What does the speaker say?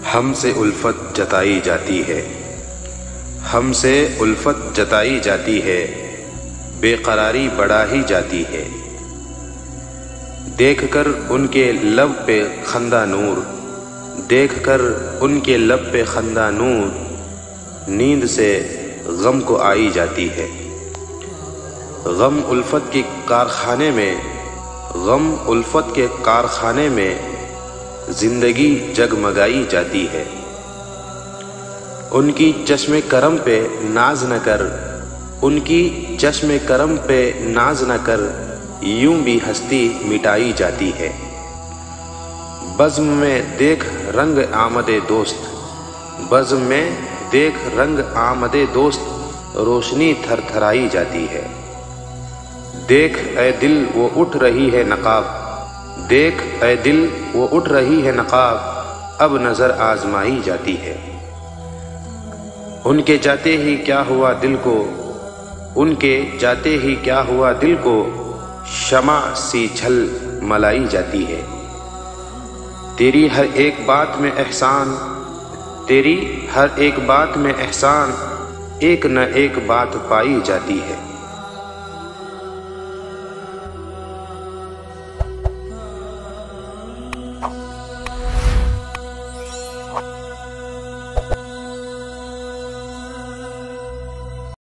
हमसे उल्फत जताई जाती है, हमसे उल्फत जताई जाती है, बेकरारी बढ़ा ही जाती है। देखकर उनके लब पे खंदा नूर, देखकर उनके लब पे खंदा नूर, नींद से गम को आई जाती है। गम उल्फत के कारखाने में, गम उल्फत के कारखाने में जिंदगी जगमगाई जाती है। उनकी चश्मे करम पे नाज न कर, उनकी चश्मे करम पे नाज न कर, यूं भी हस्ती मिटाई जाती है। बज़्म में देख रंग आमदे दोस्त, बज़्म में देख रंग आमदे दोस्त, रोशनी थरथराई जाती है। देख ऐ दिल वो उठ रही है नकाब, देख ऐ दिल वो उठ रही है नकाब, अब नजर आजमाई जाती है। उनके जाते ही क्या हुआ दिल को, उनके जाते ही क्या हुआ दिल को, शमा सी झल मलाई जाती है। तेरी हर एक बात में एहसान, तेरी हर एक बात में एहसान, एक न एक बात पाई जाती है।